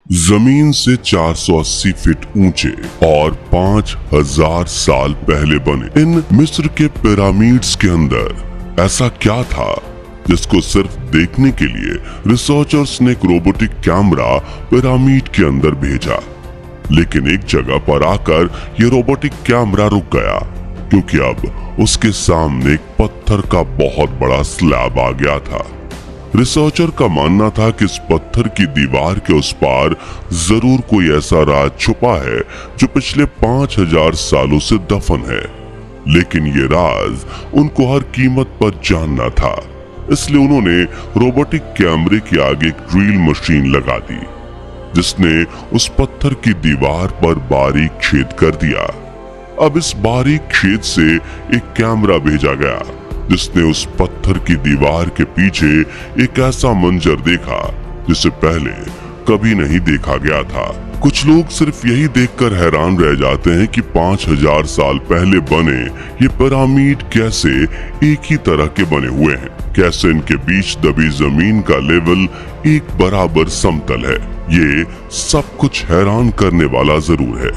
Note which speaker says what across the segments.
Speaker 1: जमीन से 480 फीट ऊंचे और 5000 साल पहले बने इन मिस्र के पिरामिड्स के अंदर ऐसा क्या था जिसको सिर्फ देखने के लिए रिसर्चर्स ने एक रोबोटिक कैमरा पिरामिड के अंदर भेजा। लेकिन एक जगह पर आकर ये रोबोटिक कैमरा रुक गया क्योंकि अब उसके सामने एक पत्थर का बहुत बड़ा स्लैब आ गया था। रिसर्चर का मानना था कि इस पत्थर की दीवार के उस पार जरूर कोई ऐसा राज छुपा है जो पिछले 5000 सालों से दफन है। लेकिन ये राज उनको हर कीमत पर जानना था, इसलिए उन्होंने रोबोटिक कैमरे के आगे एक ड्रिल मशीन लगा दी जिसने उस पत्थर की दीवार पर बारीक छेद कर दिया। अब इस बारीक छेद से एक कैमरा भेजा गया जिसने उस पत्थर की दीवार के पीछे एक ऐसा मंजर देखा जिसे पहले कभी नहीं देखा गया था। कुछ लोग सिर्फ यही देखकर हैरान रह जाते हैं कि 5000 साल पहले बने ये पिरामिड कैसे एक ही तरह के बने हुए हैं, कैसे इनके बीच दबी जमीन का लेवल एक बराबर समतल है। ये सब कुछ हैरान करने वाला जरूर है,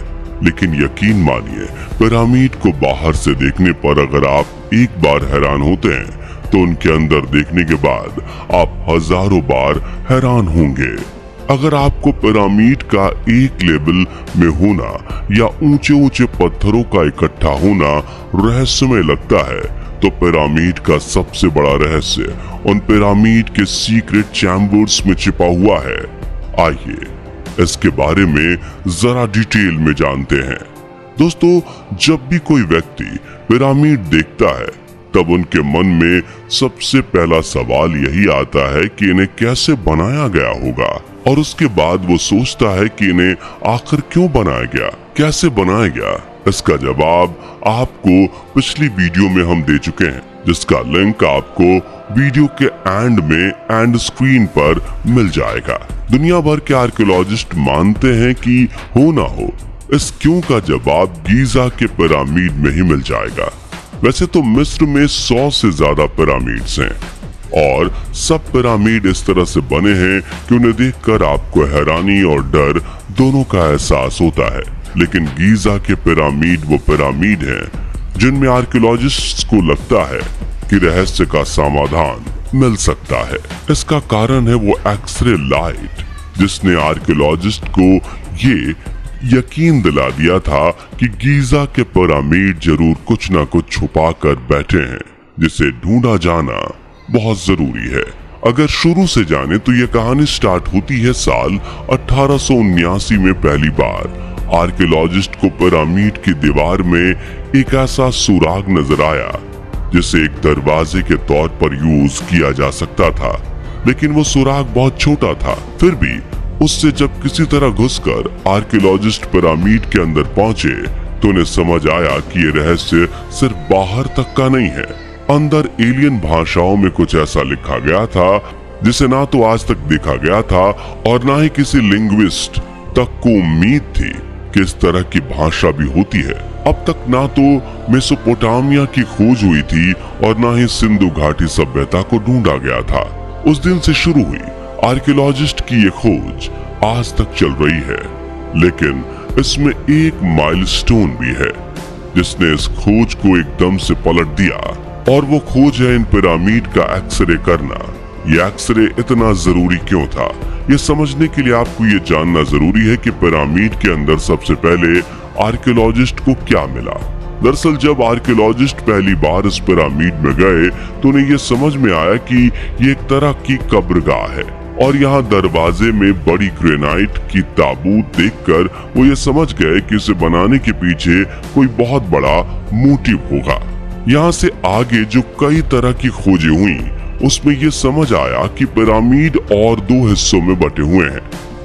Speaker 1: लेकिन यकीन मानिए पिरामिड को बाहर से देखने पर अगर आप एक बार हैरान होते हैं तो उनके अंदर देखने के बाद आप हजारों बार हैरान होंगे। अगर आपको पिरामिड का एक लेवल में होना या ऊंचे ऊंचे पत्थरों का इकट्ठा होना रहस्यमय लगता है तो पिरामिड का सबसे बड़ा रहस्य उन पिरामिड के सीक्रेट चैम्बर्स में छिपा हुआ है। आइए इसके बारे में जरा डिटेल में जानते हैं। दोस्तों, जब भी कोई व्यक्ति पिरामिड देखता है तब उनके मन में सबसे पहला सवाल यही आता है कि इन्हें कैसे बनाया गया होगा, और उसके बाद वो सोचता है कि इन्हें आखिर क्यों बनाया गया, कैसे बनाया गया। इसका जवाब आपको पिछली वीडियो में हम दे चुके हैं, जिसका लिंक आपको वीडियो के एंड में एंड स्क्रीन पर मिल जाएगा। दुनिया भर के आर्कियोलॉजिस्ट मानते हैं कि हो ना हो इस क्यों का जवाब गीजा के पिरामिड में ही मिल जाएगा। वैसे तो मिस्र में 100 से ज्यादा पिरामिड्स हैं और सब पिरामिड इस तरह से बने हैं कि उन्हें देखकर आपको हैरानी और डर दोनों का एहसास होता है। लेकिन गीजा के पिरामिड वो पिरामिड हैं जिनमें आर्कियोलॉजिस्ट्स को लगता है कि रहस्य का समाधान मिल सकता है। इसका कारण है वो एक्सरे लाइट जिसने आर्कियोलॉजिस्ट को ये यकीन दिला दिया था कि गीजा के पिरामिड जरूर कुछ ना कुछ छुपा कर बैठे हैं जिसे ढूंढा जाना बहुत जरूरी है। अगर शुरू से जाने तो ये कहानी स्टार्ट होती है साल 1879 में। पहली बार आर्कियोलॉजिस्ट को पिरामिड की दीवार में एक ऐसा सुराग नजर आया जिसे एक दरवाजे के तौर पर यूज किया जा सकता था, लेकिन वो सुराग बहुत छोटा था। फिर भी उससे जब किसी तरह घुसकर आर्कियोलॉजिस्ट पिरामिड के अंदर पहुंचे तो उन्हें समझ आया कि ये रहस्य सिर्फ बाहर तक का नहीं है। अंदर एलियन भाषाओं में कुछ ऐसा लिखा गया था जिसे ना तो आज तक देखा गया था और ना ही किसी लिंग्विस्ट तक को उम्मीद थी कि इस तरह की भाषा भी होती है। अब तक ना तो मेसोपोटामिया की खोज हुई थी और ना ही सिंधु घाटी सभ्यता को ढूंढा गया था। उस दिन से शुरू हुई आर्कियोलॉजिस्ट की ये खोज आज तक चल रही है, लेकिन इसमें एक माइलस्टोन भी है जिसने इस खोज को एकदम से पलट दिया, और वो खोज है इन पिरामिड का एक्सरे करना। ये एक्सरे इतना जरूरी क्यों था, ये समझने के लिए आपको ये जानना जरूरी है कि पिरामिड के अंदर सबसे पहले आर्कियोलॉजिस्ट को क्या मिला। दरअसल जब आर्कियोलॉजिस्ट पहली बार इस पिरामिड में गए तो उन्हें ये समझ में आया कि ये एक तरह की कब्रगाह है, और यहाँ दरवाजे में बड़ी ग्रेनाइट की ताबूत देखकर वो ये समझ गए कि इसे बनाने के पीछे कोई बहुत बड़ा मोटिव होगा। यहाँ से आगे जो कई तरह की खोजें हुई उसमें ये समझ आया कि पिरामिड और 2 हिस्सों में बटे हुए हैं,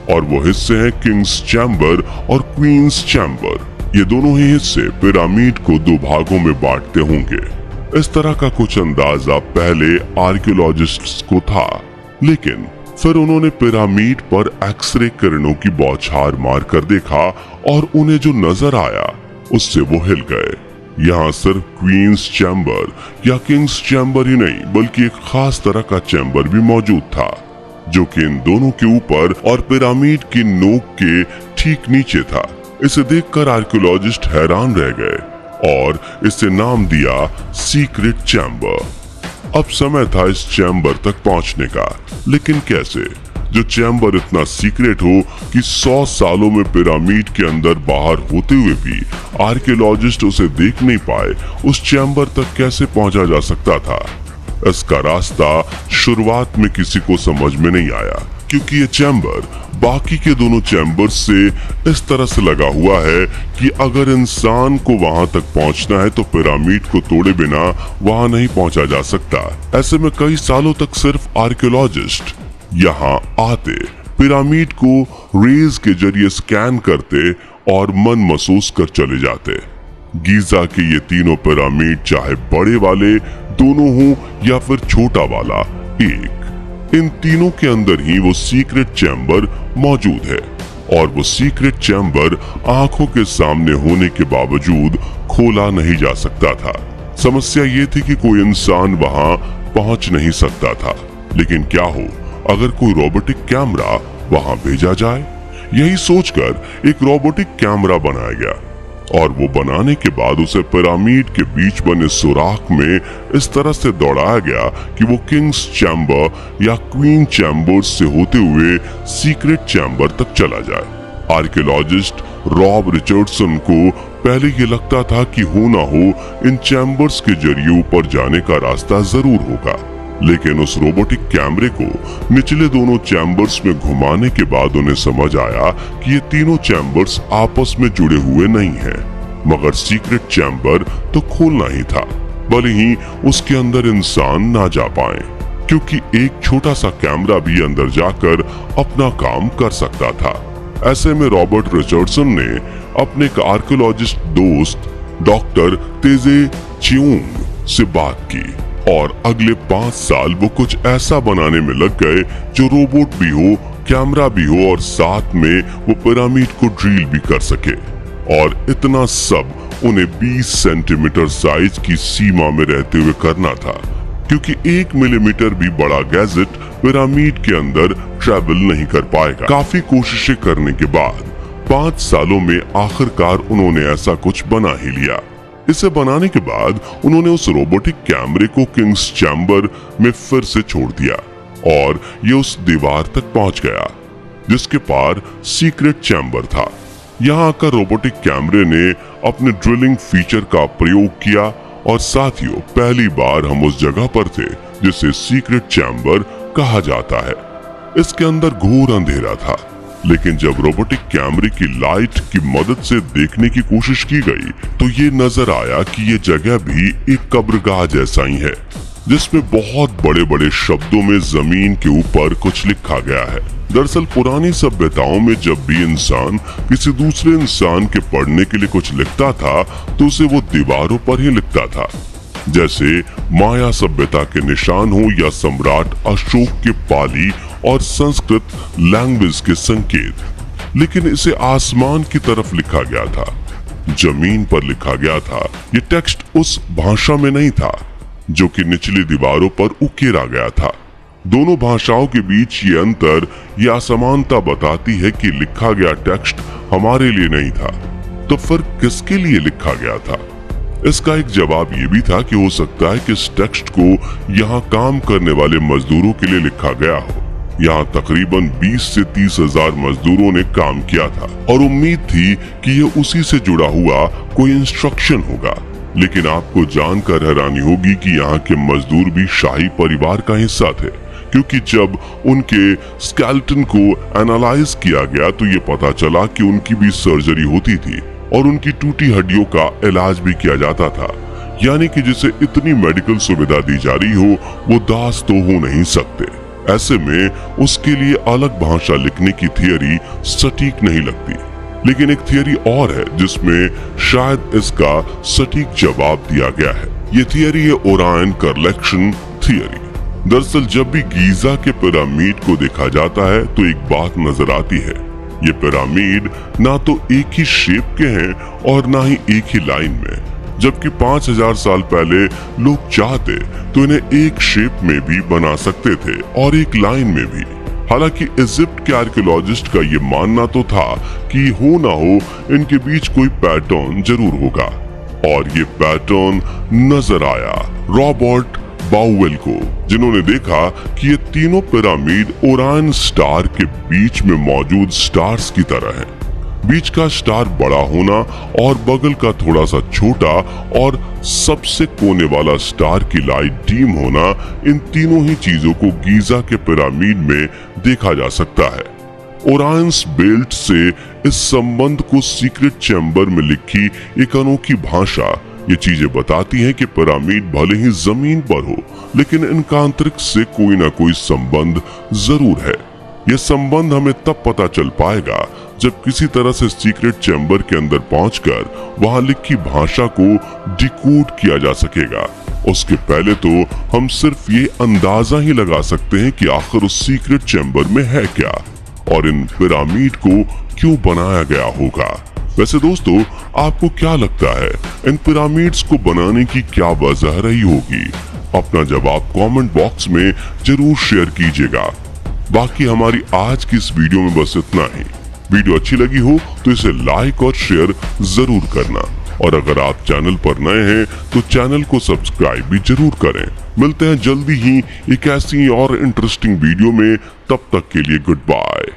Speaker 1: और वो हिस्से हैं किंग्स चैम्बर और क्वींस चैम्बर। ये दोनों ही हिस्से पिरामिड को 2 भागों में बांटते होंगे। इस तरह का कुछ अंदाजा पहले आर्कियोलॉजिस्ट्स को था, लेकिन फिर उन्होंने पिरामिड पर एक्सरे किरणों की बौछार मारकर देखा और उन्हें जो नजर आया उससे वो हिल गए। यहाँ सिर्फ क्वींस चैम्बर या किंग्स चैम्बर ही नहीं बल्कि एक खास तरह का चैम्बर भी मौजूद था। जो कि इन दोनों के ऊपर और पिरामिड की नोक के ठीक नीचे था। इसे देखकर आर्कियोलॉजिस्ट हैरान रह गए और इसे नाम दिया सीक्रेट चैम्बर। अब समय था इस चैम्बर तक पहुंचने का, लेकिन कैसे? जो चैम्बर इतना सीक्रेट हो कि 100 सालों में पिरामिड के अंदर बाहर होते हुए भी आर्कियोलॉजिस्ट उसे देख नहीं पाए, उस चैम्बर तक कैसे पहुंचा जा सकता था? इसका रास्ता शुरुआत में किसी को समझ में नहीं आया, क्योंकि ये चैम्बर बाकी के दोनों चैम्बर से इस तरह से लगा हुआ है कि अगर इंसान को वहां तक पहुंचना है तो पिरामिड को तोड़े बिना वहां नहीं पहुंचा जा सकता। ऐसे में कई सालों तक सिर्फ आर्कियोलॉजिस्ट यहाँ आते, पिरामिड को रेज के जरिए स्कैन करते और मन महसूस कर चले जाते। गीजा के ये तीनों पिरामिड, चाहे बड़े वाले दोनों हों या फिर छोटा वाला एक, इन तीनों के अंदर ही वो सीक्रेट चैम्बर मौजूद है। और वो सीक्रेट चैम्बर आंखों के सामने होने के बावजूद खोला नहीं जा सकता था। समस्या ये थी कि कोई इंसान वहां पहुंच नहीं सकता था। लेकिन क्या हो अगर कोई रोबोटिक कैमरा वहां भेजा जाए? यही सोचकर एक रोबोटिक कैमरा बनाया गया और वो बनाने के बाद उसे पिरामिड के बीच बने सुराख में इस तरह से दौड़ाया गया कि वो किंग्स चैम्बर या क्वीन चैम्बर से होते हुए सीक्रेट चैम्बर तक चला जाए। आर्कियोलॉजिस्ट रॉब रिचर्डसन को पहले ये लगता था कि हो ना हो इन चैम्बर्स के जरिए ऊपर जाने का रास्ता जरूर होगा, लेकिन उस रोबोटिक कैमरे को निचले दोनों चैम्बर्स में घुमाने के बाद उन्हें समझ आया कि ये तीनों चैम्बर्स आपस में जुड़े हुए नहीं हैं। मगर सीक्रेट चैम्बर तो खोलना ही था, भले ही उसके अंदर इंसान ना जा पाए, क्योंकि एक छोटा सा कैमरा भी अंदर जाकर अपना काम कर सकता था। ऐसे में रॉबर्ट रिचर्डसन ने अपने आर्कियोलॉजिस्ट दोस्त डॉक्टर तेजे चियोंग से बात की और अगले 5 साल वो कुछ ऐसा बनाने में लग गए जो रोबोट भी हो, कैमरा भी हो और साथ में वो पिरामिड को ड्रिल भी कर सके। और इतना सब उन्हें 20 सेंटीमीटर साइज की सीमा में रहते हुए करना था, क्योंकि 1 मिलीमीटर भी बड़ा गैजेट पिरामिड के अंदर ट्रैवल नहीं कर पाएगा। काफी कोशिशें करने के बाद 5 सालों में आखिरकार उन्होंने ऐसा कुछ बना ही लिया। इसे बनाने के बाद उन्होंने उस रोबोटिक कैमरे को किंग्स चैम्बर में फिर से छोड़ दिया और ये उस दीवार तक पहुंच गया जिसके पार सीक्रेट चैम्बर था। यहाँ आकर रोबोटिक कैमरे ने अपने ड्रिलिंग फीचर का प्रयोग किया और साथियों, पहली बार हम उस जगह पर थे जिसे सीक्रेट चैम्बर कहा जाता है। इसके अंदर घोर अंधेरा था, लेकिन जब रोबोटिक कैमरे की लाइट की मदद से देखने की कोशिश की गई तो ये नजर आया कि ये जगह भी एक कब्रगाह जैसा ही है, जिसमें बहुत बड़े बड़े शब्दों में जमीन के ऊपर कुछ लिखा गया है। दरअसल पुरानी सभ्यताओं में जब भी इंसान किसी दूसरे इंसान के पढ़ने के लिए कुछ लिखता था तो उसे वो दीवारों पर ही लिखता था, जैसे माया सभ्यता के निशान हो या सम्राट अशोक के पाली और संस्कृत लैंग्वेज के संकेत। लेकिन इसे आसमान की तरफ लिखा गया था, जमीन पर लिखा गया था। ये टेक्स्ट उस भाषा में नहीं था जो कि निचली दीवारों पर उकेरा गया था। दोनों भाषाओं के बीच ये अंतर, ये असमानता बताती है कि लिखा गया टेक्स्ट हमारे लिए नहीं था, तो फिर किसके लिए लिखा गया था? इसका एक जवाब ये भी था कि हो सकता है कि इस टेक्स्ट को यहाँ काम करने वाले मजदूरों के लिए लिखा गया हो। यहाँ तकरीबन 20 से 30 हजार मजदूरों ने काम किया था और उम्मीद थी कि ये उसी से जुड़ा हुआ कोई इंस्ट्रक्शन होगा। लेकिन आपको जानकर हैरानी होगी कि यहाँ के मजदूर भी शाही परिवार का हिस्सा थे, क्योंकि जब उनके स्केलेटन को एनालाइज किया गया तो ये पता चला कि उनकी भी सर्जरी होती थी और उनकी टूटी हड्डियों का इलाज भी किया जाता था। यानी कि जिसे इतनी मेडिकल सुविधा दी जा रही हो वो दास तो हो नहीं सकते। ऐसे में उसके लिए अलग भाषा लिखने की थियरी सटीक नहीं लगती। लेकिन एक थियरी और है जिसमें शायद इसका सटीक जवाब दिया गया है। ये थियरी है ओरायन कलेक्शन थियरी। दरअसल जब भी गीजा के पिरामिड को देखा जाता है तो एक बात नजर आती है, ये पिरामिड ना तो एक ही शेप के हैं और ना ही एक ही लाइन में। जबकि 5000 साल पहले लोग चाहते तो इन्हें एक शेप में भी बना सकते थे और एक लाइन में भी। हालांकि इजिप्ट के आर्कियोलॉजिस्ट का ये मानना तो था कि हो ना हो इनके बीच कोई पैटर्न जरूर होगा, और ये पैटर्न नजर आया रॉबर्ट बाउवेल को, जिन्होंने देखा कि ये तीनों पिरामिड ओरायन स्टार के बीच में मौजूद स्टार्स की तरह हैं। बीच का स्टार बड़ा होना और बगल का थोड़ा सा छोटा और सबसे कोने वाला स्टार की लाइट डीम होना, इन तीनों ही चीजों को गीजा के पिरामिड में देखा जा सकता है। ओरायंस बेल्ट से इस संबंध को सीक्रेट चैम्बर में लिखी एक अनोखी भाषा ये चीजें बताती हैं कि पिरामिड भले ही जमीन पर हो, लेकिन इनका अंतरिक्ष से कोई ना कोई संबंध जरूर है। यह संबंध हमें तब पता चल पाएगा जब किसी तरह से सीक्रेट चैम्बर के अंदर पहुंचकर वहां लिखी भाषा को डिकोड किया जा सकेगा। उसके पहले तो हम सिर्फ ये अंदाजा ही लगा सकते हैं कि आखिर उस सीक्रेट चैम्बर में है क्या और इन पिरामिड को क्यों बनाया गया होगा। वैसे दोस्तों, आपको क्या लगता है इन पिरामिड्स को बनाने की क्या वजह रही होगी? अपना जवाब कमेंट बॉक्स में जरूर शेयर कीजिएगा। बाकी हमारी आज की इस वीडियो में बस इतना ही। वीडियो अच्छी लगी हो तो इसे लाइक और शेयर जरूर करना, और अगर आप चैनल पर नए हैं तो चैनल को सब्सक्राइब भी जरूर करें। मिलते हैं जल्दी ही एक ऐसी और इंटरेस्टिंग वीडियो में, तब तक के लिए गुड बाय।